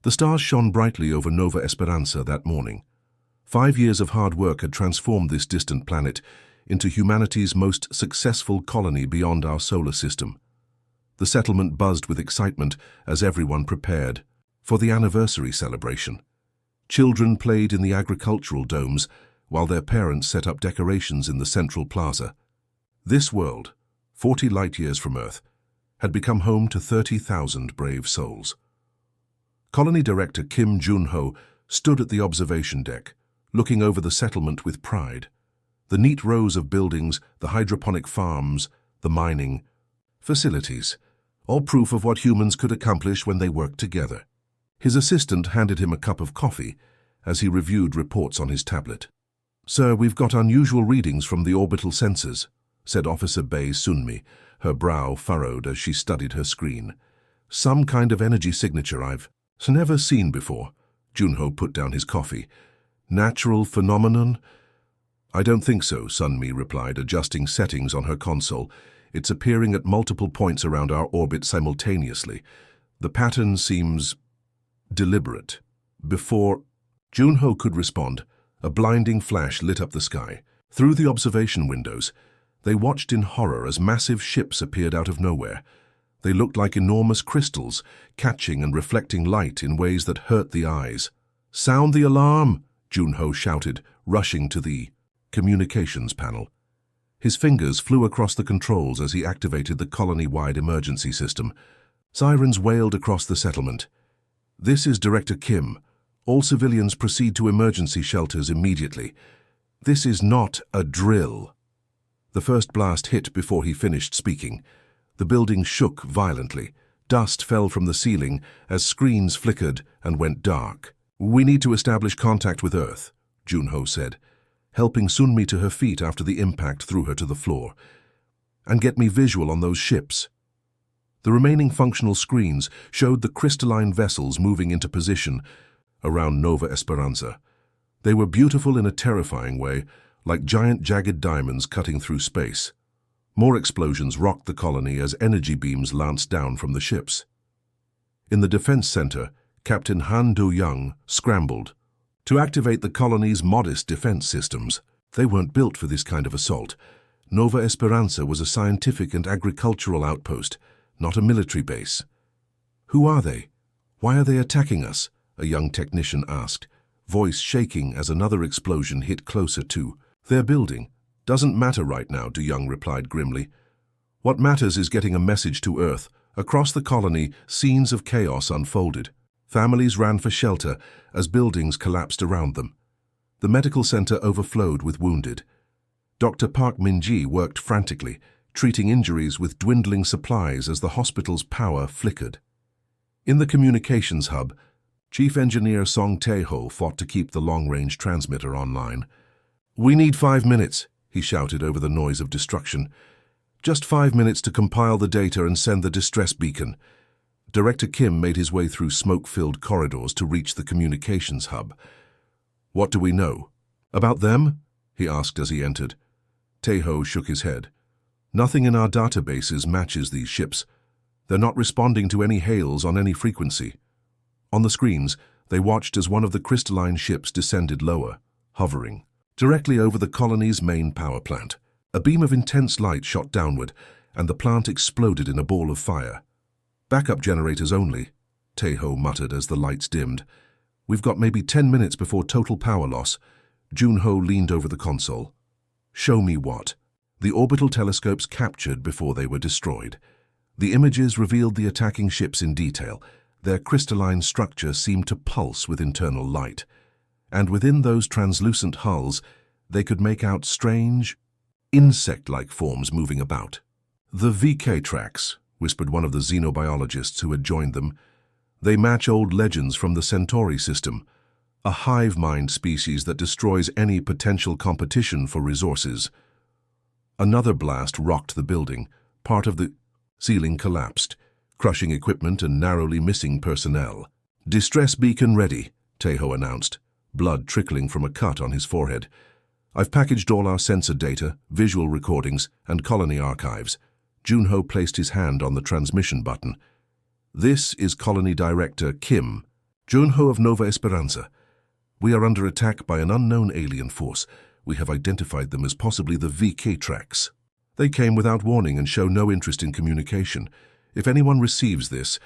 The stars shone brightly over Nova Esperanza that morning. 5 years of hard work had transformed this distant planet into humanity's most successful colony beyond our solar system. The settlement buzzed with excitement as everyone prepared for the anniversary celebration. Children played in the agricultural domes while their parents set up decorations in the central plaza. This world, 40 light-years from Earth, had become home to 30,000 brave souls. Colony Director Kim Jun-ho stood at the observation deck, looking over the settlement with pride. The neat rows of buildings, the hydroponic farms, the mining facilities, all proof of what humans could accomplish when they worked together. His assistant handed him a cup of coffee as he reviewed reports on his tablet. "Sir, we've got unusual readings from the orbital sensors," said Officer Bae Sunmi, her brow furrowed as she studied her screen. "Some kind of energy signature I've never seen before." Junho put down his coffee. "Natural phenomenon?" "I don't think so," Sunmi replied, adjusting settings on her console. "It's appearing at multiple points around our orbit simultaneously. The pattern seems deliberate." Before Junho could respond, a blinding flash lit up the sky. Through the observation windows, they watched in horror as massive ships appeared out of nowhere. They looked like enormous crystals, catching and reflecting light in ways that hurt the eyes. "Sound the alarm!" Junho shouted, rushing to the communications panel. His fingers flew across the controls as he activated the colony-wide emergency system. Sirens wailed across the settlement. "This is Director Kim. All civilians proceed to emergency shelters immediately. This is not a drill." The first blast hit before he finished speaking. The building shook violently. Dust fell from the ceiling as screens flickered and went dark. "We need to establish contact with Earth," Junho said, helping Sunmi to her feet after the impact threw her to the floor. "And get me visual on those ships." The remaining functional screens showed the crystalline vessels moving into position around Nova Esperanza. They were beautiful in a terrifying way, like giant jagged diamonds cutting through space. More explosions rocked the colony as energy beams lanced down from the ships. In the defense center, Captain Han Do-young scrambled to activate the colony's modest defense systems. They weren't built for this kind of assault. Nova Esperanza was a scientific and agricultural outpost, not a military base. "Who are they? Why are they attacking us?" a young technician asked, voice shaking as another explosion hit closer to their building. "Doesn't matter right now," Do-young replied grimly. "What matters is getting a message to Earth." Across the colony, scenes of chaos unfolded. Families ran for shelter as buildings collapsed around them. The medical center overflowed with wounded. Dr. Park Min-ji worked frantically, treating injuries with dwindling supplies as the hospital's power flickered. In the communications hub, Chief Engineer Song Tae-ho fought to keep the long-range transmitter online. "We need 5 minutes," he shouted over the noise of destruction. "Just 5 minutes to compile the data and send the distress beacon." Director Kim made his way through smoke-filled corridors to reach the communications hub. "What do we know?" "About them?" he asked as he entered. Tae-ho shook his head. "Nothing in our databases matches these ships. They're not responding to any hails on any frequency." On the screens, they watched as one of the crystalline ships descended lower, hovering directly over the colony's main power plant. A beam of intense light shot downward, and the plant exploded in a ball of fire. "Backup generators only," Tae-ho muttered as the lights dimmed. "We've got maybe 10 minutes before total power loss." Junho leaned over the console. "Show me what?" The orbital telescopes captured before they were destroyed. The images revealed the attacking ships in detail. Their crystalline structure seemed to pulse with internal light. And within those translucent hulls, they could make out strange, insect-like forms moving about. "The VK tracks," whispered one of the xenobiologists who had joined them. "They match old legends from the Centauri system, a hive mind species that destroys any potential competition for resources." Another blast rocked the building. Part of the ceiling collapsed, crushing equipment and narrowly missing personnel. "Distress beacon ready," Tae-ho announced, blood trickling from a cut on his forehead. "I've packaged all our sensor data, visual recordings, and colony archives." Junho placed his hand on the transmission button. "This is Colony Director Kim. Junho of Nova Esperanza. We are under attack by an unknown alien force. We have identified them as possibly the VK tracks. They came without warning and show no interest in communication. If anyone receives this,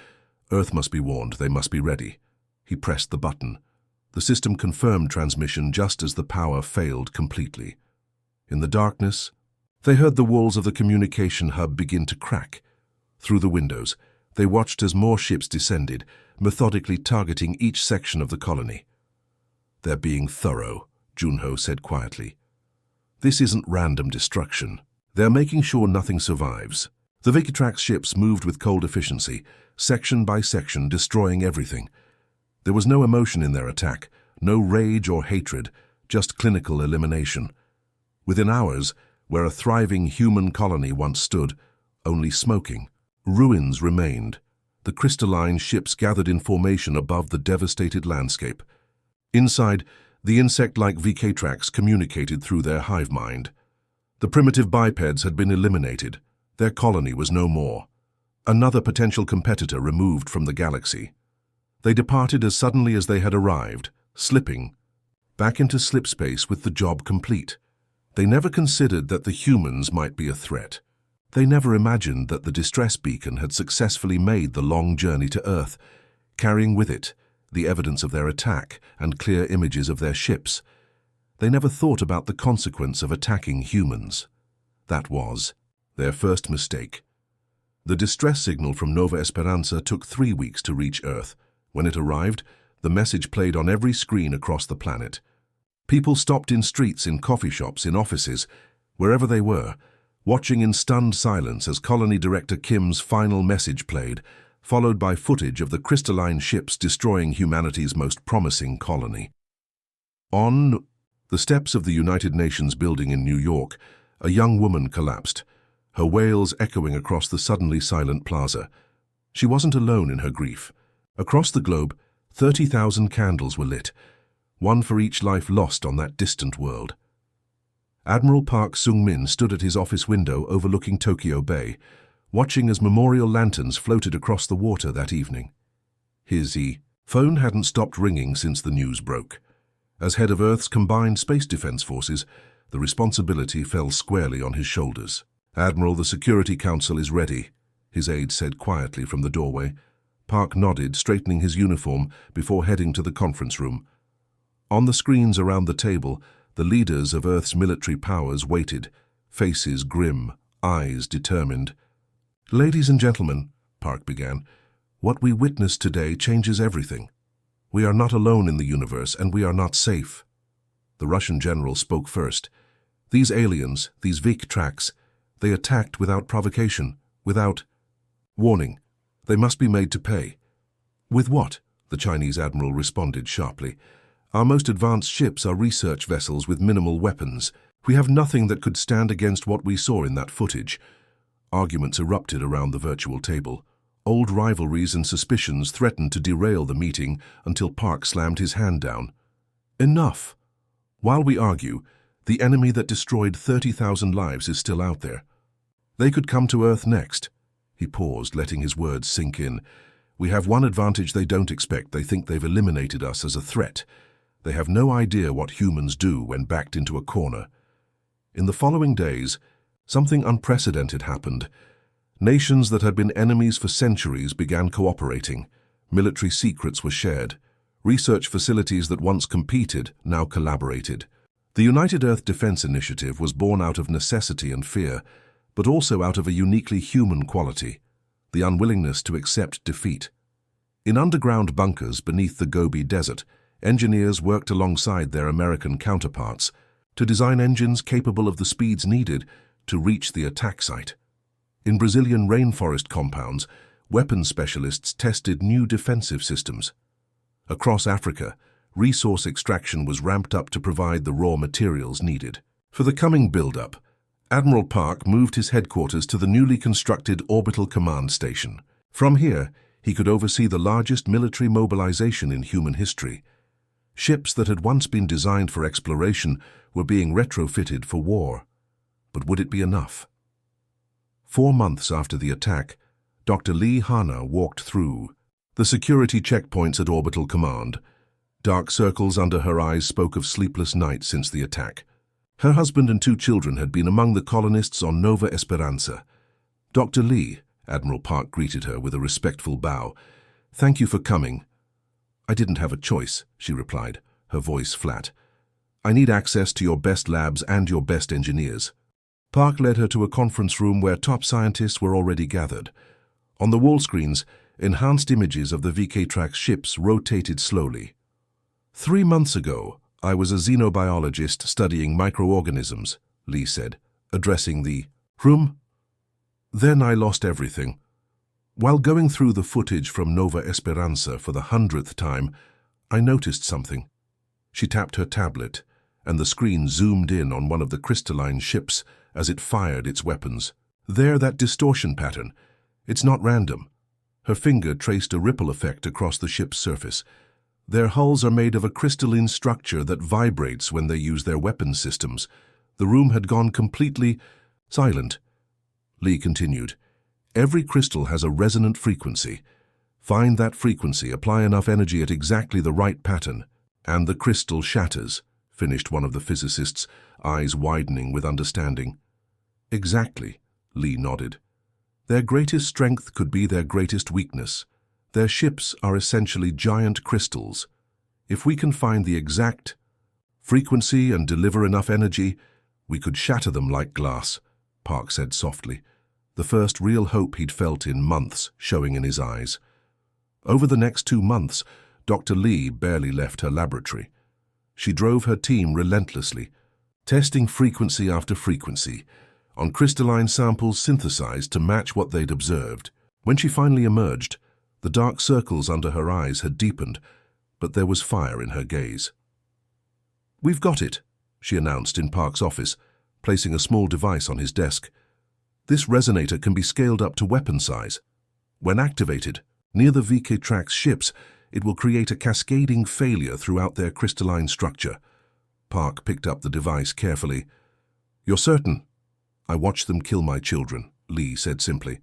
Earth must be warned. They must be ready. He pressed the button. The system confirmed transmission just as the power failed completely. In the darkness, they heard the walls of the communication hub begin to crack. Through the windows, they watched as more ships descended, methodically targeting each section of the colony. "They're being thorough," Junho said quietly. "This isn't random destruction. They're making sure nothing survives." The Vikitrax ships moved with cold efficiency, section by section, destroying everything. There was no emotion in their attack, no rage or hatred, just clinical elimination. Within hours, where a thriving human colony once stood, only smoking, ruins remained. The crystalline ships gathered in formation above the devastated landscape. Inside, the insect-like Vikitrax communicated through their hive mind. The primitive bipeds had been eliminated. Their colony was no more. Another potential competitor removed from the galaxy. They departed as suddenly as they had arrived, slipping back into slipspace with the job complete. They never considered that the humans might be a threat. They never imagined that the distress beacon had successfully made the long journey to Earth, carrying with it the evidence of their attack and clear images of their ships. They never thought about the consequence of attacking humans. That was their first mistake. The distress signal from Nova Esperanza took 3 weeks to reach Earth. When it arrived, the message played on every screen across the planet. People stopped in streets, in coffee shops, in offices, wherever they were, watching in stunned silence as Colony Director Kim's final message played, followed by footage of the crystalline ships destroying humanity's most promising colony. On the steps of the United Nations building in New York, a young woman collapsed, her wails echoing across the suddenly silent plaza. She wasn't alone in her grief. Across the globe, 30,000 candles were lit, one for each life lost on that distant world. Admiral Park Sung-min stood at his office window overlooking Tokyo Bay, watching as memorial lanterns floated across the water that evening. His phone hadn't stopped ringing since the news broke. As head of Earth's combined space defense forces, the responsibility fell squarely on his shoulders. "Admiral, the Security Council is ready," his aide said quietly from the doorway. Park nodded, straightening his uniform before heading to the conference room. On the screens around the table, the leaders of Earth's military powers waited, faces grim, eyes determined. "Ladies and gentlemen," Park began, "what we witnessed today changes everything. We are not alone in the universe, and we are not safe." The Russian general spoke first. "These aliens, these Vikitrax, they attacked without provocation, without warning. They must be made to pay." "With what?" the Chinese admiral responded sharply. "Our most advanced ships are research vessels with minimal weapons. We have nothing that could stand against what we saw in that footage." Arguments erupted around the virtual table. Old rivalries and suspicions threatened to derail the meeting until Park slammed his hand down. "Enough. While we argue, the enemy that destroyed 30,000 lives is still out there. They could come to Earth next." He paused, letting his words sink in. "We have one advantage they don't expect. They think they've eliminated us as a threat. They have no idea what humans do when backed into a corner." In the following days, something unprecedented happened. Nations that had been enemies for centuries began cooperating. Military secrets were shared. Research facilities that once competed now collaborated. The United Earth Defense Initiative was born out of necessity and fear, but also out of a uniquely human quality, the unwillingness to accept defeat. In underground bunkers beneath the Gobi Desert, engineers worked alongside their American counterparts to design engines capable of the speeds needed to reach the attack site. In Brazilian rainforest compounds, weapons specialists tested new defensive systems. Across Africa, resource extraction was ramped up to provide the raw materials needed. For the coming build-up, Admiral Park moved his headquarters to the newly constructed Orbital Command Station. From here, he could oversee the largest military mobilization in human history. Ships that had once been designed for exploration were being retrofitted for war. But would it be enough? 4 months after the attack, Dr. Lee Hana walked through The security checkpoints at Orbital Command. Dark circles under her eyes spoke of sleepless nights since the attack. Her husband and 2 children had been among the colonists on Nova Esperanza. "Dr. Lee," Admiral Park greeted her with a respectful bow. "Thank you for coming." "I didn't have a choice," she replied, her voice flat. "I need access to your best labs and your best engineers." Park led her to a conference room where top scientists were already gathered. On the wall screens, enhanced images of the VK-Trax ships rotated slowly. "3 months ago, I was a xenobiologist studying microorganisms," Lee said, addressing the room. "Then I lost everything. While going through the footage from Nova Esperanza for the 100th time, I noticed something." She tapped her tablet, and the screen zoomed in on one of the crystalline ships as it fired its weapons. "There, that distortion pattern. It's not random." Her finger traced a ripple effect across the ship's surface. "Their hulls are made of a crystalline structure that vibrates when they use their weapon systems." The room had gone completely silent. Lee continued, "Every crystal has a resonant frequency. Find that frequency, apply enough energy at exactly the right pattern, and the crystal shatters," finished one of the physicists, eyes widening with understanding. "Exactly," Lee nodded. "Their greatest strength could be their greatest weakness. Their ships are essentially giant crystals. If we can find the exact frequency and deliver enough energy, we could shatter them like glass," Park said softly, the first real hope he'd felt in months showing in his eyes. Over the next 2 months, Dr. Lee barely left her laboratory. She drove her team relentlessly, testing frequency after frequency, on crystalline samples synthesized to match what they'd observed. When she finally emerged, the dark circles under her eyes had deepened, but there was fire in her gaze. "We've got it," she announced in Park's office, placing a small device on his desk. "This resonator can be scaled up to weapon size. When activated, near the VK-Trax ships, it will create a cascading failure throughout their crystalline structure." Park picked up the device carefully. "You're certain?" "I watched them kill my children," Lee said simply.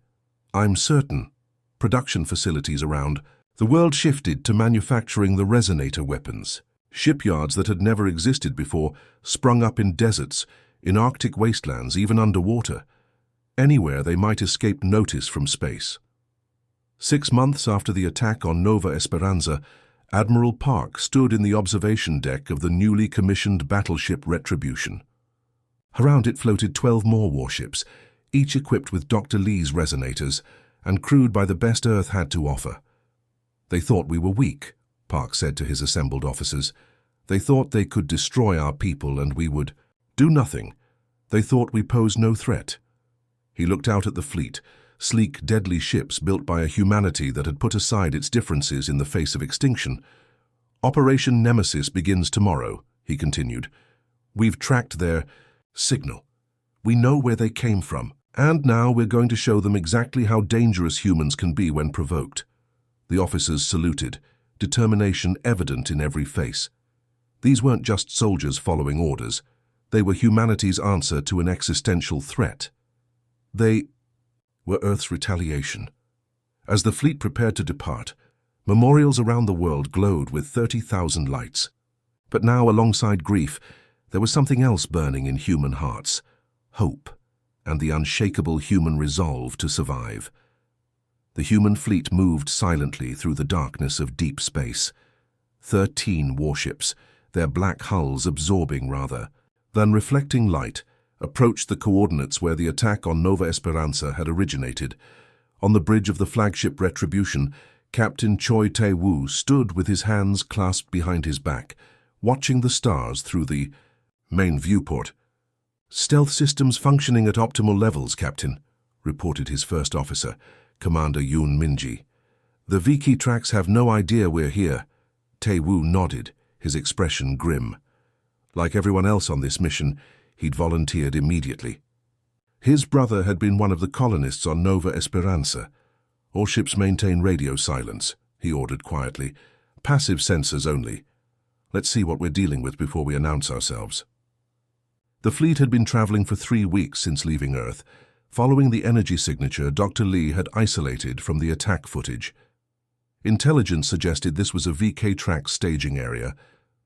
"I'm certain." Production facilities around, the world shifted to manufacturing the resonator weapons. Shipyards that had never existed before sprung up in deserts, in Arctic wastelands, even underwater. Anywhere they might escape notice from space. 6 months after the attack on Nova Esperanza, Admiral Park stood in the observation deck of the newly commissioned battleship Retribution. Around it floated 12 more warships, each equipped with Dr. Lee's resonators and crewed by the best Earth had to offer. "They thought we were weak," Park said to his assembled officers. "They thought they could destroy our people and we would do nothing. They thought we posed no threat." He looked out at the fleet, sleek, deadly ships built by a humanity that had put aside its differences in the face of extinction. "Operation Nemesis begins tomorrow," he continued. "We've tracked their signal. We know where they came from, and now we're going to show them exactly how dangerous humans can be when provoked." The officers saluted, determination evident in every face. These weren't just soldiers following orders. They were humanity's answer to an existential threat. They were Earth's retaliation. As the fleet prepared to depart, memorials around the world glowed with 30,000 lights. But now, alongside grief, there was something else burning in human hearts: hope, and the unshakable human resolve to survive. The human fleet moved silently through the darkness of deep space. 13 warships, their black hulls absorbing rather than reflecting light, approached the coordinates where the attack on Nova Esperanza had originated. On the bridge of the flagship Retribution, Captain Choi Tae-woo stood with his hands clasped behind his back, watching the stars through the main viewport. "Stealth systems functioning at optimal levels, Captain," reported his first officer, Commander Yoon Minji. "The VK-Trax have no idea we're here." Tae-woo nodded, his expression grim. Like everyone else on this mission, he'd volunteered immediately. His brother had been one of the colonists on Nova Esperanza. "All ships maintain radio silence," he ordered quietly. "Passive sensors only. Let's see what we're dealing with before we announce ourselves." The fleet had been traveling for 3 weeks since leaving Earth. Following the energy signature Dr. Lee had isolated from the attack footage. Intelligence suggested this was a VK-Trax staging area,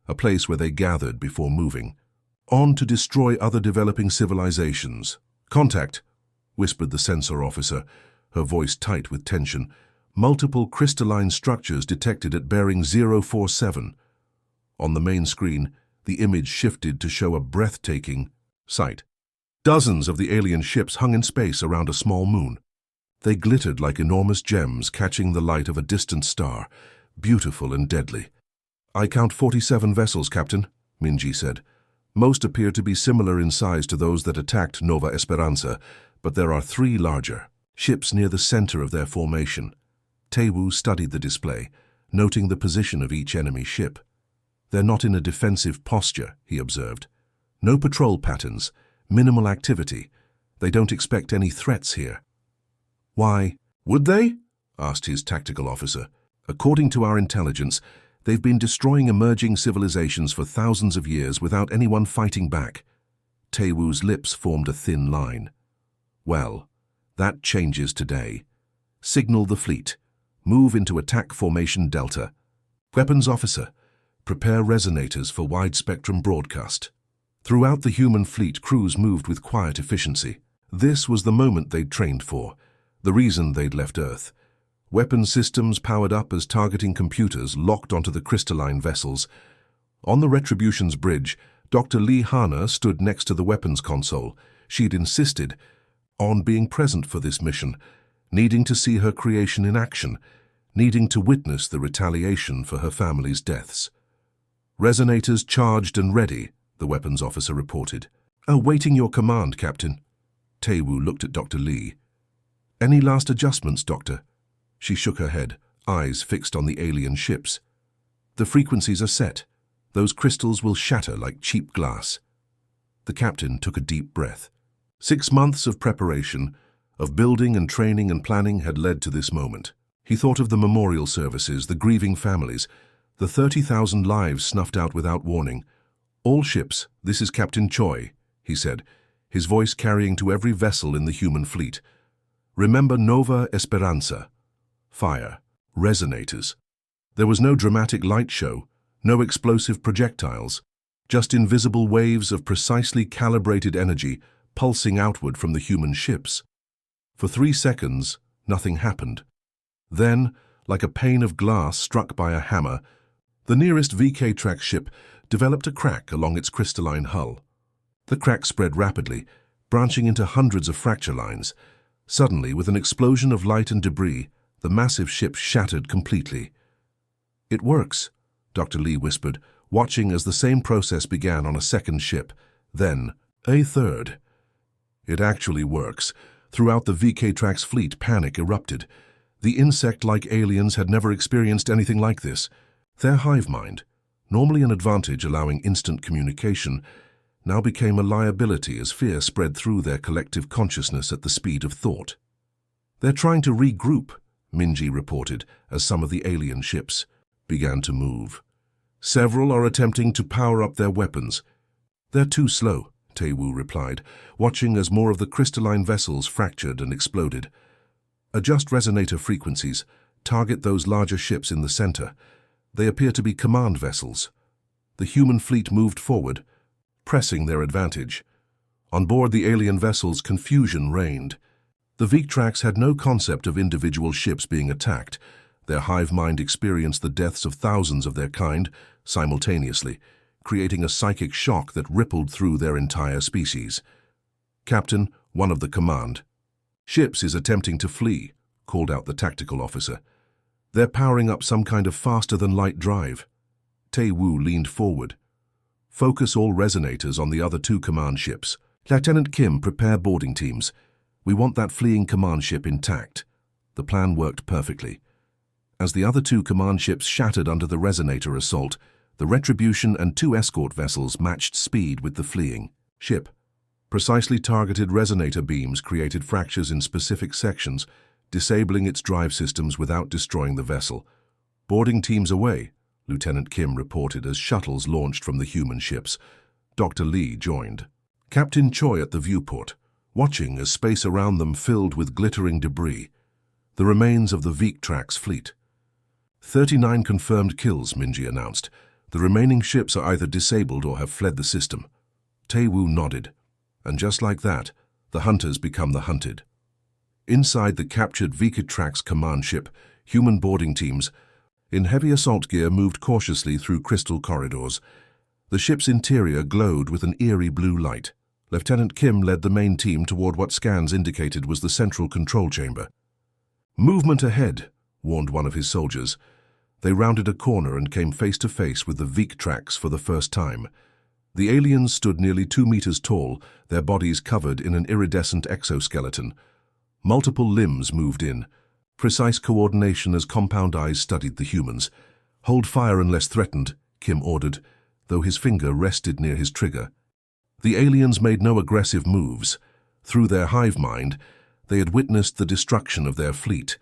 a place where they gathered before moving on to destroy other developing civilizations. "Contact," whispered the sensor officer, her voice tight with tension. "Multiple crystalline structures detected at bearing 047. On the main screen, the image shifted to show a breathtaking sight. Dozens of the alien ships hung in space around a small moon. They glittered like enormous gems catching the light of a distant star, beautiful and deadly. "I count 47 vessels, Captain," Minji said. "Most appear to be similar in size to those that attacked Nova Esperanza, but there are 3 larger ships near the center of their formation." Taewoo studied the display, noting the position of each enemy ship. "They're not in a defensive posture," he observed. "No patrol patterns, minimal activity. They don't expect any threats here." "Why would they?" asked his tactical officer. "According to our intelligence, they've been destroying emerging civilizations for thousands of years without anyone fighting back." Taewoo's lips formed a thin line. "Well, that changes today. Signal the fleet. Move into attack formation Delta. Weapons officer, prepare resonators for wide-spectrum broadcast." Throughout the human fleet, crews moved with quiet efficiency. This was the moment they'd trained for, the reason they'd left Earth. Weapon systems powered up as targeting computers locked onto the crystalline vessels. On the Retribution's bridge, Dr. Lee Hana stood next to the weapons console. She'd insisted on being present for this mission, needing to see her creation in action, needing to witness the retaliation for her family's deaths. "Resonators charged and ready," the weapons officer reported. "Awaiting your command, Captain." Taewoo looked at Dr. Lee. "Any last adjustments, Doctor?" She shook her head, eyes fixed on the alien ships. "The frequencies are set. Those crystals will shatter like cheap glass." The captain took a deep breath. 6 months of preparation, of building and training and planning had led to this moment. He thought of the memorial services, the grieving families, the 30,000 lives snuffed out without warning. "All ships, this is Captain Choi," he said, his voice carrying to every vessel in the human fleet. "Remember Nova Esperanza. Fire. Resonators." There was no dramatic light show, no explosive projectiles, just invisible waves of precisely calibrated energy pulsing outward from the human ships. For 3 seconds, nothing happened. Then, like a pane of glass struck by a hammer, the nearest VK-Trax ship developed a crack along its crystalline hull. The crack spread rapidly, branching into hundreds of fracture lines. Suddenly, with an explosion of light and debris, the massive ship shattered completely. "It works," Dr. Lee whispered, watching as the same process began on a second ship, then a third. "It actually works." Throughout the VK-Trax fleet, panic erupted. The insect-like aliens had never experienced anything like this. Their hive mind, normally an advantage allowing instant communication, now became a liability as fear spread through their collective consciousness at the speed of thought. "They're trying to regroup," Minji reported as some of the alien ships began to move. "Several are attempting to power up their weapons." "They're too slow," Taewoo replied, watching as more of the crystalline vessels fractured and exploded. "Adjust resonator frequencies. Target those larger ships in the center. They appear to be command vessels." The human fleet moved forward, pressing their advantage. On board the alien vessels, confusion reigned. The VK-Trax had no concept of individual ships being attacked. Their hive mind experienced the deaths of thousands of their kind simultaneously, creating a psychic shock that rippled through their entire species. "Captain, one of the command. Ships is attempting to flee," called out the tactical officer. "They're powering up some kind of faster-than-light drive." Taewoo leaned forward. "Focus all resonators on the other 2 command ships. Lieutenant Kim, prepare boarding teams. We want that fleeing command ship intact." The plan worked perfectly. As the other 2 command ships shattered under the resonator assault, the Retribution and 2 escort vessels matched speed with the fleeing ship. Precisely targeted resonator beams created fractures in specific sections, disabling its drive systems without destroying the vessel. "Boarding teams away," Lieutenant Kim reported as shuttles launched from the human ships. Dr. Lee joined. Captain Choi at the viewport, watching as space around them filled with glittering debris, the remains of the VK-Trax fleet. 39 confirmed kills, Minji announced. The remaining ships are either disabled or have fled the system. Tae-woo nodded, and just like that, the hunters become the hunted. Inside the captured Vikatrax command ship, human boarding teams, in heavy assault gear, moved cautiously through crystal corridors. The ship's interior glowed with an eerie blue light. Lieutenant Kim led the main team toward what scans indicated was the central control chamber. "Movement ahead," warned one of his soldiers. They rounded a corner and came face to face with the Vikatrax for the first time. The aliens stood nearly 2 meters tall, their bodies covered in an iridescent exoskeleton. Multiple limbs moved in. Precise coordination as compound eyes studied the humans. "Hold fire unless threatened," Kim ordered, though his finger rested near his trigger. The aliens made no aggressive moves. Through their hive mind, they had witnessed the destruction of their fleet.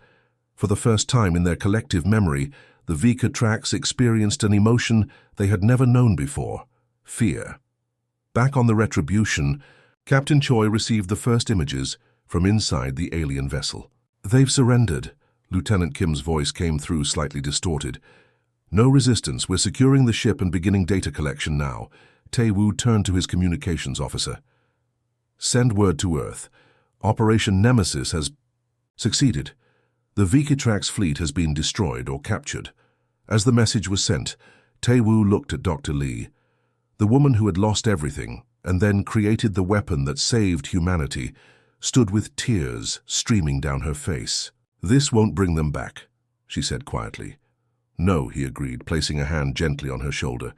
For the first time in their collective memory, the Vikatrax experienced an emotion they had never known before: fear. Back on the Retribution, Captain Choi received the first images from inside the alien vessel. "They've surrendered," Lieutenant Kim's voice came through slightly distorted. "No resistance. We're securing the ship and beginning data collection now." Tae-woo turned to his communications officer. "Send word to Earth. Operation Nemesis has succeeded. The Vikatrax fleet has been destroyed or captured." As the message was sent, Tae-woo looked at Dr. Lee. The woman who had lost everything and then created the weapon that saved humanity stood with tears streaming down her face. "This won't bring them back," she said quietly. "No," he agreed, placing a hand gently on her shoulder.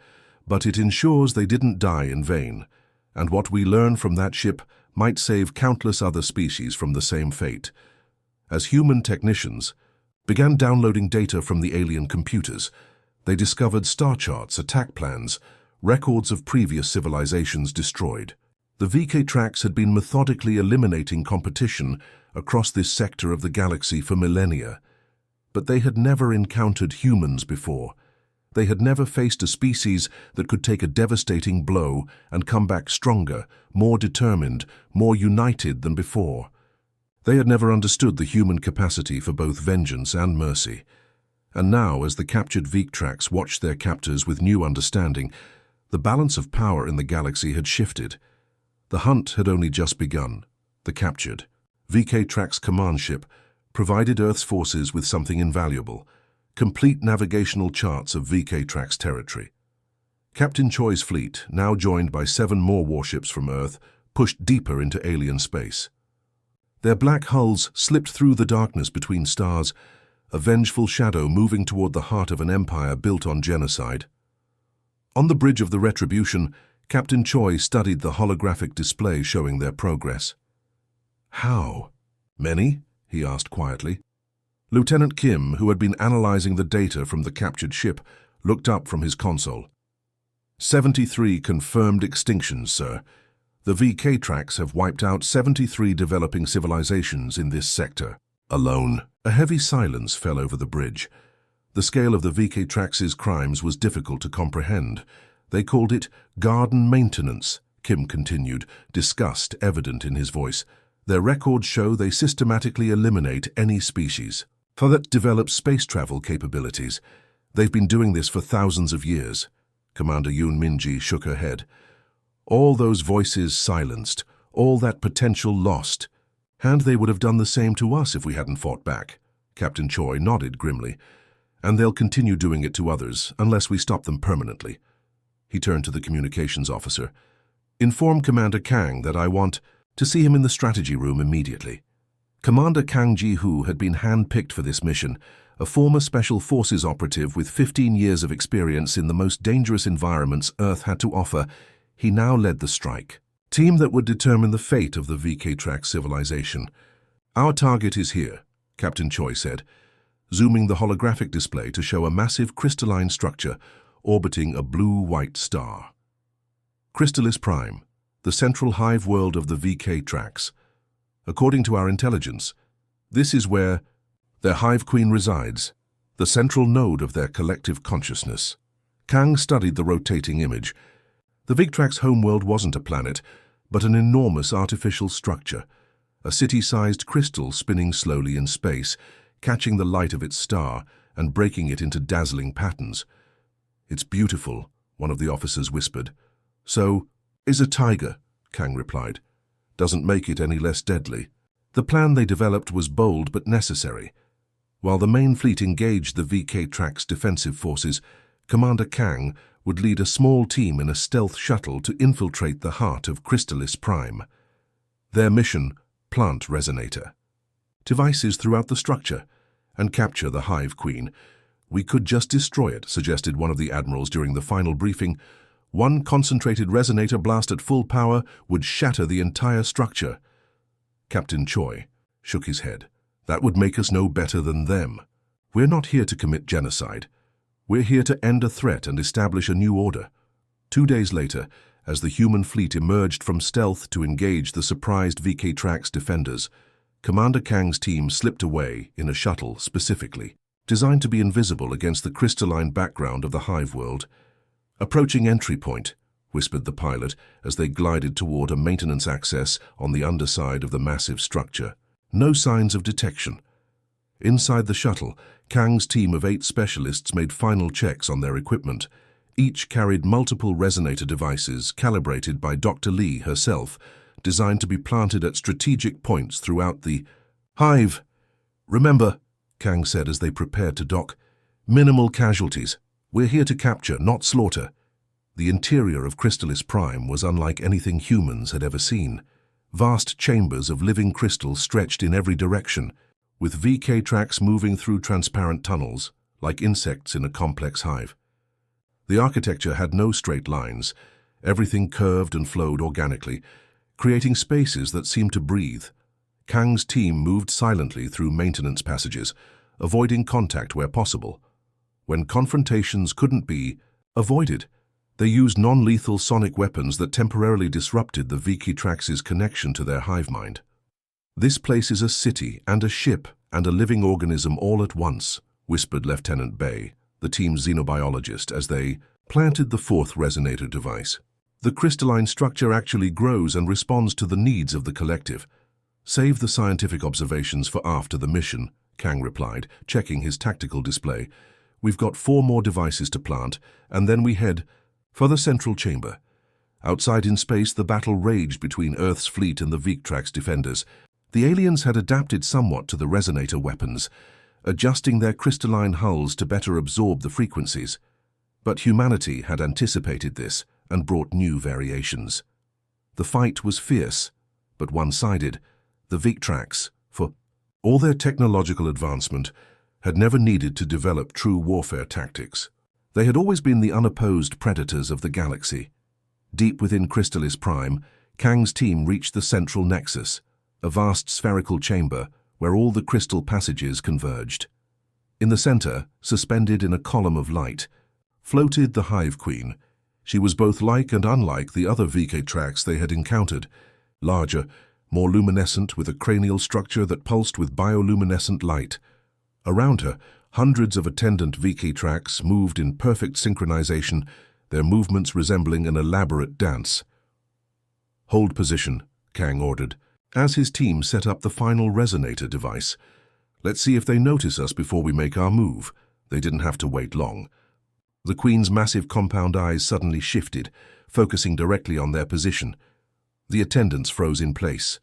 "But it ensures they didn't die in vain, and what we learn from that ship might save countless other species from the same fate." As human technicians began downloading data from the alien computers, they discovered star charts, attack plans, records of previous civilizations destroyed. The Vikatrax had been methodically eliminating competition across this sector of the galaxy for millennia. But they had never encountered humans before. They had never faced a species that could take a devastating blow and come back stronger, more determined, more united than before. They had never understood the human capacity for both vengeance and mercy. And now, as the captured Vikatrax watched their captors with new understanding, the balance of power in the galaxy had shifted. The hunt had only just begun. The captured Vikatrax command ship provided Earth's forces with something invaluable: complete navigational charts of Vikatrax territory. Captain Choi's fleet, now joined by 7 more warships from Earth, pushed deeper into alien space. Their black hulls slipped through the darkness between stars, a vengeful shadow moving toward the heart of an empire built on genocide. On the bridge of the Retribution, Captain Choi studied the holographic display showing their progress. "How many?" he asked quietly. Lieutenant Kim, who had been analyzing the data from the captured ship, looked up from his console. 73 confirmed extinctions, sir. The Vikatrax have wiped out 73 developing civilizations in this sector alone." A heavy silence fell over the bridge. The scale of the Vikatrax's crimes was difficult to comprehend. "They called it garden maintenance," Kim continued, disgust evident in his voice. "Their records show they systematically eliminate any species that develops space travel capabilities. They've been doing this for thousands of years." Commander Yoon Minji shook her head. "All those voices silenced, all that potential lost. And they would have done the same to us if we hadn't fought back." Captain Choi nodded grimly. "And they'll continue doing it to others unless we stop them permanently." He turned to the communications officer. "Inform Commander Kang that I want to see him in the strategy room immediately." Commander Kang Ji-hoo had been hand-picked for this mission, a former Special Forces operative with 15 years of experience in the most dangerous environments Earth had to offer. He now led the strike team that would determine the fate of the Vikatrax civilization. "Our target is here," Captain Choi said, zooming the holographic display to show a massive crystalline structure orbiting a blue-white star. Crystallis Prime, the central hive world of the Vikatrax. According to our intelligence, this is where their hive queen resides, the central node of their collective consciousness. Kang studied the rotating image. The Vikatrax homeworld wasn't a planet, but an enormous artificial structure, a city-sized crystal spinning slowly in space, catching the light of its star and breaking it into dazzling patterns. "It's beautiful," one of the officers whispered. "So is a tiger," Kang replied. "Doesn't make it any less deadly." The plan they developed was bold but necessary. While the main fleet engaged the VK Track's defensive forces, Commander Kang would lead a small team in a stealth shuttle to infiltrate the heart of Crystallis Prime. Their mission: plant resonator devices throughout the structure and capture the Hive Queen. "We could just destroy it," suggested one of the admirals during the final briefing. "One concentrated resonator blast at full power would shatter the entire structure." Captain Choi shook his head. "That would make us no better than them. We're not here to commit genocide. We're here to end a threat and establish a new order." 2 days later, as the human fleet emerged from stealth to engage the surprised VK Track's defenders, Commander Kang's team slipped away in a shuttle specifically designed to be invisible against the crystalline background of the Hive world. "Approaching entry point," whispered the pilot as they glided toward a maintenance access on the underside of the massive structure. No signs of detection. Inside the shuttle, Kang's team of 8 specialists made final checks on their equipment. Each carried multiple resonator devices calibrated by Dr. Lee herself, designed to be planted at strategic points throughout the Hive. "Remember," Kang said as they prepared to dock, "minimal casualties. We're here to capture, not slaughter." The interior of Crystallis Prime was unlike anything humans had ever seen. Vast chambers of living crystal stretched in every direction, with VK tracks moving through transparent tunnels, like insects in a complex hive. The architecture had no straight lines. Everything curved and flowed organically, creating spaces that seemed to breathe. Kang's team moved silently through maintenance passages, avoiding contact where possible. When confrontations couldn't be avoided, they used non-lethal sonic weapons that temporarily disrupted the VK Trax's connection to their hive mind. "This place is a city and a ship and a living organism all at once," whispered Lieutenant Bay, the team's xenobiologist, as they planted the 4th resonator device. "The crystalline structure actually grows and responds to the needs of the collective." "Save the scientific observations for after the mission," Kang replied, checking his tactical display. "We've got 4 more devices to plant, and then we head for the central chamber." Outside in space, the battle raged between Earth's fleet and the Victrax defenders. The aliens had adapted somewhat to the resonator weapons, adjusting their crystalline hulls to better absorb the frequencies. But humanity had anticipated this and brought new variations. The fight was fierce, but one-sided. The Victrax, for all their technological advancement, had never needed to develop true warfare tactics. They had always been the unopposed predators of the galaxy. Deep within Crystallis Prime, Kang's team reached the central nexus, a vast spherical chamber where all the crystal passages converged. In the center, suspended in a column of light, floated the Hive Queen. She was both like and unlike the other VK Trax they had encountered, larger, more luminescent, with a cranial structure that pulsed with bioluminescent light. Around her, hundreds of attendant VK Trax moved in perfect synchronization, their movements resembling an elaborate dance. "Hold position," Kang ordered, as his team set up the final resonator device. "Let's see if they notice us before we make our move." They didn't have to wait long. The Queen's massive compound eyes suddenly shifted, focusing directly on their position. The attendants froze in place.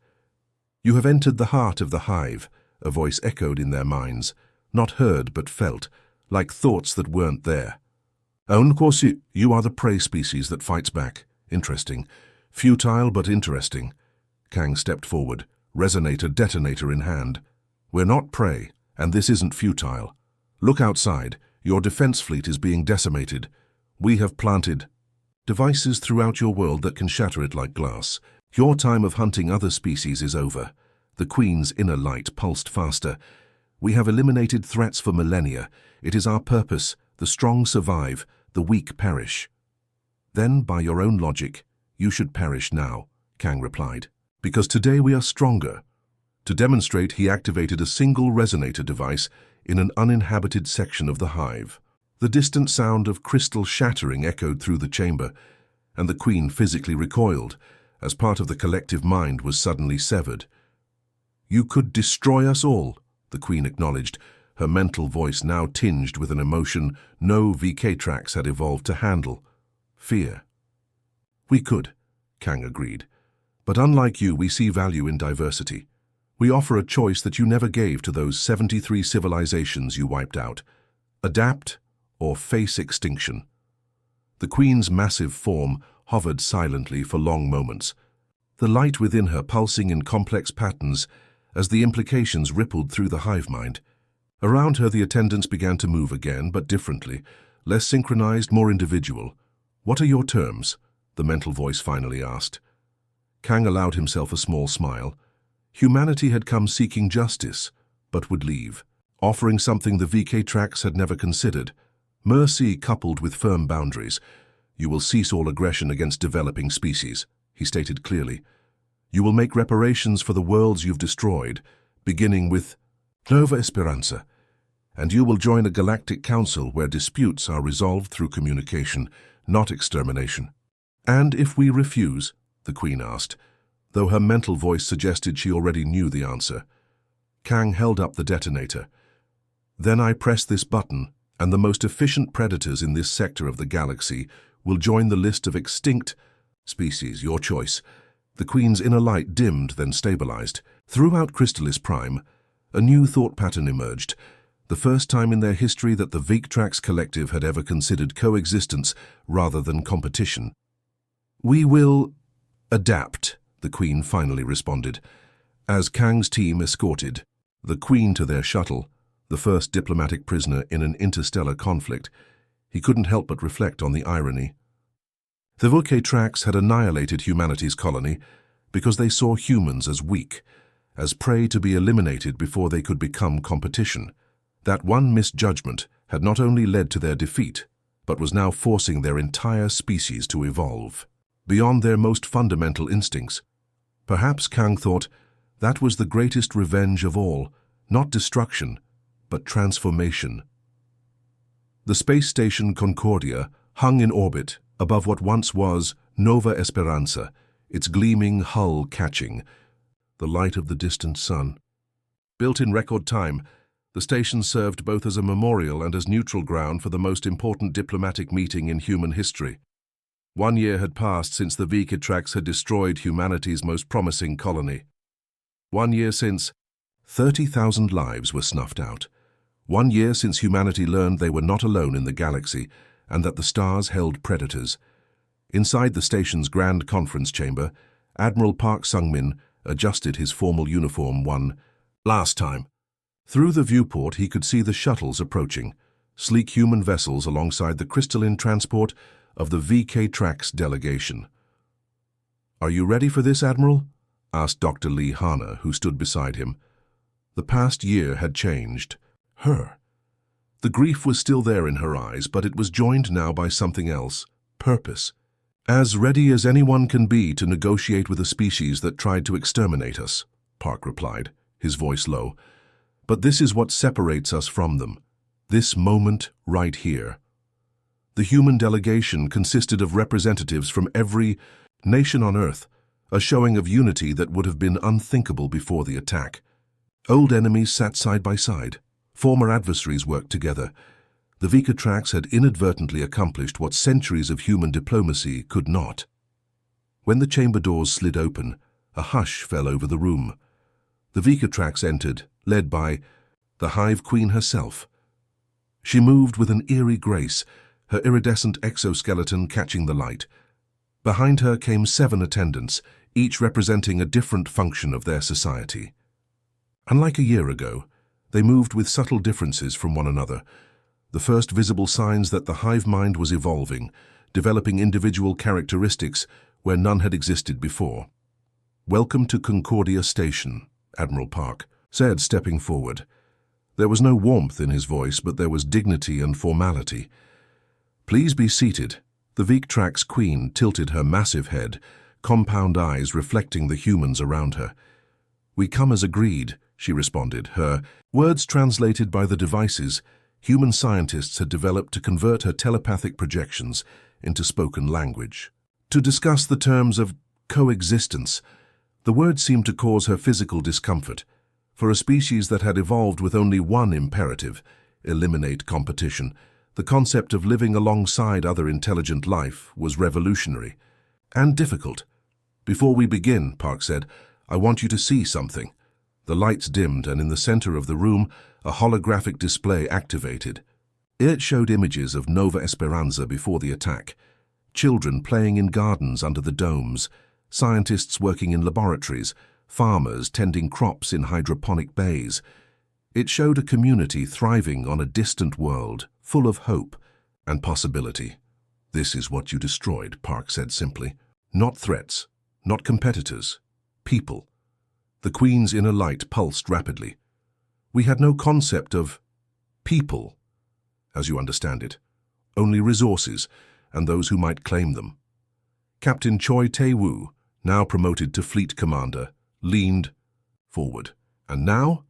"You have entered the heart of the hive," a voice echoed in their minds, not heard but felt, like thoughts that weren't there. "Unquosi, you are the prey species that fights back. Interesting. Futile but interesting." Kang stepped forward, resonator detonator in hand. "We're not prey, and this isn't futile. Look outside. Your defense fleet is being decimated. We have planted devices throughout your world that can shatter it like glass. Your time of hunting other species is over." The Queen's inner light pulsed faster. "We have eliminated threats for millennia. It is our purpose. The strong survive, the weak perish." "Then, by your own logic, you should perish now," Kang replied. "Because today we are stronger." To demonstrate, he activated a single resonator device in an uninhabited section of the hive. The distant sound of crystal shattering echoed through the chamber, and the Queen physically recoiled, as part of the collective mind was suddenly severed. "You could destroy us all," the Queen acknowledged, her mental voice now tinged with an emotion no VK tracks had evolved to handle: fear. "We could," Kang agreed. "But unlike you, we see value in diversity. We offer a choice that you never gave to those 73 civilizations you wiped out: adapt or face extinction." The Queen's massive form hovered silently for long moments, the light within her pulsing in complex patterns as the implications rippled through the hive mind. Around her the attendants began to move again, but differently, less synchronized, more individual. "What are your terms?" the mental voice finally asked. Kang allowed himself a small smile. Humanity had come seeking justice, but would leave, offering something the VK tracks had never considered: mercy coupled with firm boundaries. "You will cease all aggression against developing species," he stated clearly. "You will make reparations for the worlds you've destroyed, beginning with Nova Esperanza, and you will join a galactic council where disputes are resolved through communication, not extermination." "And if we refuse?" the Queen asked, though her mental voice suggested she already knew the answer. Kang held up the detonator. "Then I press this button, and the most efficient predators in this sector of the galaxy will join the list of extinct species, your choice." The Queen's inner light dimmed, then stabilized. Throughout Crystallis Prime, a new thought pattern emerged, the first time in their history that the Victrax Collective had ever considered coexistence rather than competition. "We will adapt," the Queen finally responded, as Kang's team escorted the Queen to their shuttle, the first diplomatic prisoner in an interstellar conflict. He couldn't help but reflect on the irony. The Victrax had annihilated humanity's colony because they saw humans as weak, as prey to be eliminated before they could become competition. That one misjudgment had not only led to their defeat, but was now forcing their entire species to evolve beyond their most fundamental instincts. Perhaps, Kang thought, that was the greatest revenge of all, not destruction, but transformation. The space station Concordia hung in orbit above what once was Nova Esperanza, its gleaming hull catching the light of the distant sun. Built in record time, the station served both as a memorial and as neutral ground for the most important diplomatic meeting in human history. 1 year had passed since the Victrax had destroyed humanity's most promising colony. 1 year since 30,000 lives were snuffed out. 1 year since humanity learned they were not alone in the galaxy and that the stars held predators. Inside the station's grand conference chamber, Admiral Park Sung-min adjusted his formal uniform one last time. Through the viewport he could see the shuttles approaching, sleek human vessels alongside the crystalline transport of the Victrax delegation. "Are you ready for this, Admiral?" asked Dr. Lee Hana, who stood beside him. The past year had changed her. The grief was still there in her eyes, but it was joined now by something else: purpose. "As ready as anyone can be to negotiate with a species that tried to exterminate us," Park replied, his voice low. "But this is what separates us from them. This moment right here." The human delegation consisted of representatives from every nation on Earth, a showing of unity that would have been unthinkable before the attack. Old enemies sat side by side. Former adversaries worked together. The Victrax had inadvertently accomplished what centuries of human diplomacy could not. When the chamber doors slid open, a hush fell over the room. The Victrax entered, led by the Hive Queen herself. She moved with an eerie grace, her iridescent exoskeleton catching the light. Behind her came 7 attendants, each representing a different function of their society. Unlike a year ago, they moved with subtle differences from one another, the first visible signs that the hive mind was evolving, developing individual characteristics where none had existed before. "Welcome to Concordia Station," Admiral Park said, stepping forward. There was no warmth in his voice, but there was dignity and formality. "Please be seated." The Victrax Queen tilted her massive head, compound eyes reflecting the humans around her. "We come as agreed," she responded, her words translated by the devices human scientists had developed to convert her telepathic projections into spoken language. To discuss the terms of coexistence, the word seemed to cause her physical discomfort. For a species that had evolved with only one imperative, eliminate competition, the concept of living alongside other intelligent life was revolutionary and difficult. "Before we begin," Park said, "I want you to see something." The lights dimmed, and in the center of the room, a holographic display activated. It showed images of Nova Esperanza before the attack. Children playing in gardens under the domes, scientists working in laboratories, farmers tending crops in hydroponic bays. It showed a community thriving on a distant world, full of hope and possibility. "This is what you destroyed," Park said simply. "Not threats, not competitors, people." The Queen's inner light pulsed rapidly. "We had no concept of people, as you understand it, only resources and those who might claim them." Captain Choi Tae-woo, now promoted to fleet commander, leaned forward. "And now?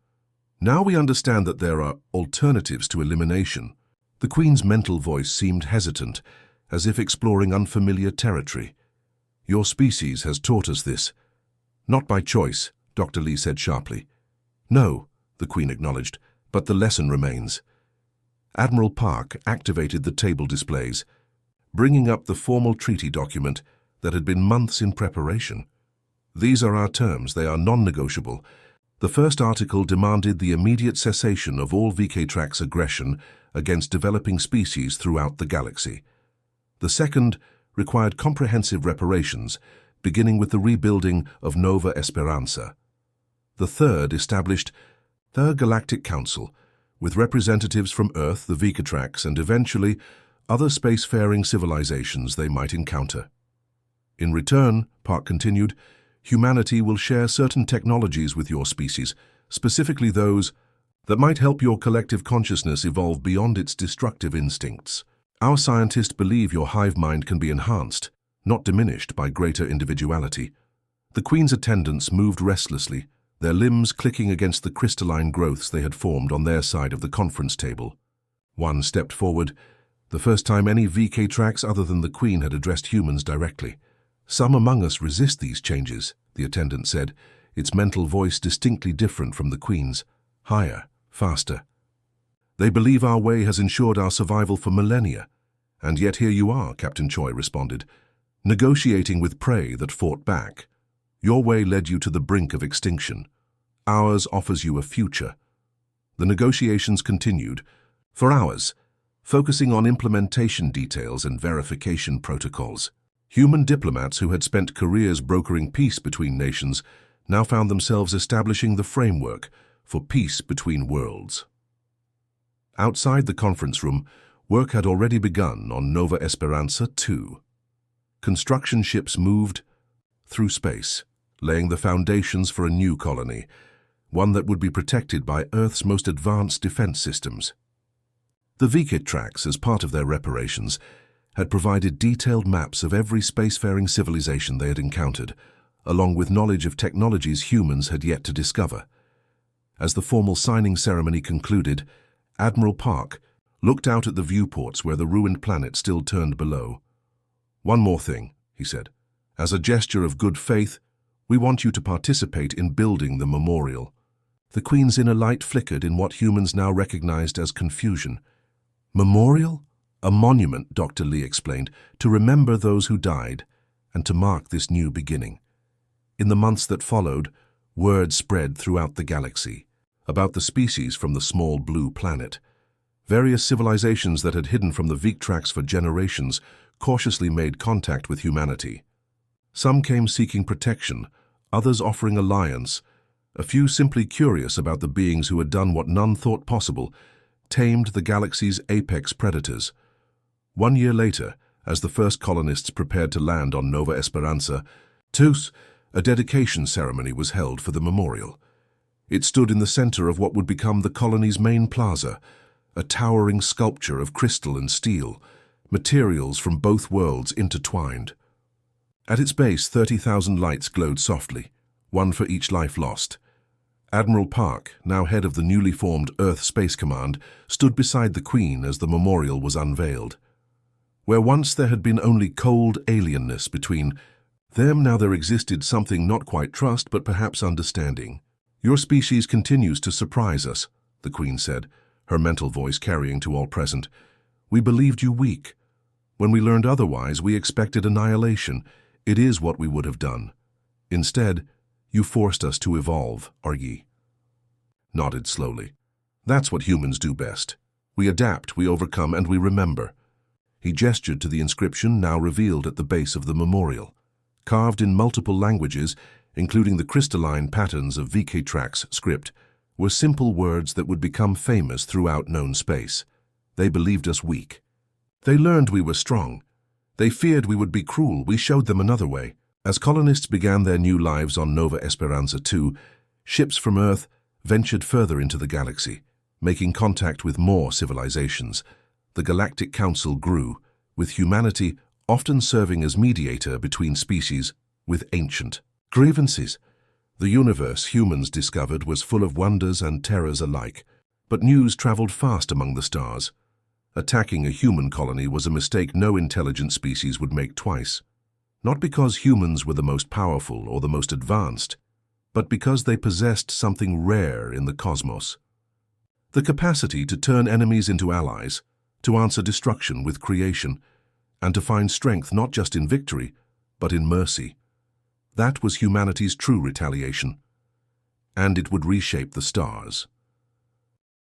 Now we understand that there are alternatives to elimination." The Queen's mental voice seemed hesitant, as if exploring unfamiliar territory. "Your species has taught us this." "Not by choice," Dr. Lee said sharply. "No," the Queen acknowledged, "but the lesson remains." Admiral Park activated the table displays, bringing up the formal treaty document that had been months in preparation. "These are our terms. They are non-negotiable." The first article demanded the immediate cessation of all VK-Trax aggression against developing species throughout the galaxy. The second required comprehensive reparations, beginning with the rebuilding of Nova Esperanza. The third established the Galactic Council, with representatives from Earth, the VK-Trax, and eventually other spacefaring civilizations they might encounter. "In return," Park continued, "humanity will share certain technologies with your species, specifically those that might help your collective consciousness evolve beyond its destructive instincts. Our scientists believe your hive mind can be enhanced, not diminished, by greater individuality." The Queen's attendants moved restlessly, their limbs clicking against the crystalline growths they had formed on their side of the conference table. One stepped forward, the first time any VK-Trax other than the Queen had addressed humans directly. "Some among us resist these changes," the attendant said, its mental voice distinctly different from the Queen's, higher, faster. "They believe our way has ensured our survival for millennia. And yet here you are," Captain Choi responded, "negotiating with prey that fought back. Your way led you to the brink of extinction. Ours offers you a future." The negotiations continued, for hours, focusing on implementation details and verification protocols. Human diplomats who had spent careers brokering peace between nations now found themselves establishing the framework for peace between worlds. Outside the conference room, work had already begun on Nova Esperanza 2. Construction ships moved through space, laying the foundations for a new colony, one that would be protected by Earth's most advanced defense systems. The VK-Trax, as part of their reparations, had provided detailed maps of every spacefaring civilization they had encountered, along with knowledge of technologies humans had yet to discover. As the formal signing ceremony concluded, Admiral Park looked out at the viewports where the ruined planet still turned below. "One more thing," he said. "As a gesture of good faith, we want you to participate in building the memorial." The Queen's inner light flickered in what humans now recognized as confusion. "Memorial?" "A monument," Dr. Lee explained, "to remember those who died and to mark this new beginning." In the months that followed, word spread throughout the galaxy about the species from the small blue planet. Various civilizations that had hidden from the VK-Trax for generations cautiously made contact with humanity. Some came seeking protection, others offering alliance, a few simply curious about the beings who had done what none thought possible, tamed the galaxy's apex predators. 1 year later, as the first colonists prepared to land on Nova Esperanza, a dedication ceremony was held for the memorial. It stood in the center of what would become the colony's main plaza, a towering sculpture of crystal and steel, materials from both worlds intertwined. At its base, 30,000 lights glowed softly, one for each life lost. Admiral Park, now head of the newly formed Earth Space Command, stood beside the Queen as the memorial was unveiled. Where once there had been only cold alienness between them, now there existed something not quite trust but perhaps understanding. Your species continues to surprise us, the Queen said, her mental voice carrying to all present. We believed you weak. When we learned otherwise, we expected annihilation. It is what we would have done. Instead, you forced us to evolve, Argy nodded slowly. That's what humans do best. We adapt, we overcome, and we remember. He gestured to the inscription now revealed at the base of the memorial. Carved in multiple languages, including the crystalline patterns of VK-Track's script, were simple words that would become famous throughout known space. They believed us weak. They learned we were strong. They feared we would be cruel. We showed them another way. As colonists began their new lives on Nova Esperanza II, ships from Earth ventured further into the galaxy, making contact with more civilizations. The Galactic Council grew, with humanity often serving as mediator between species with ancient grievances. The universe humans discovered was full of wonders and terrors alike, but news traveled fast among the stars. Attacking a human colony was a mistake no intelligent species would make twice. Not because humans were the most powerful or the most advanced, but because they possessed something rare in the cosmos. The capacity to turn enemies into allies, to answer destruction with creation, and to find strength not just in victory, but in mercy. That was humanity's true retaliation, and it would reshape the stars.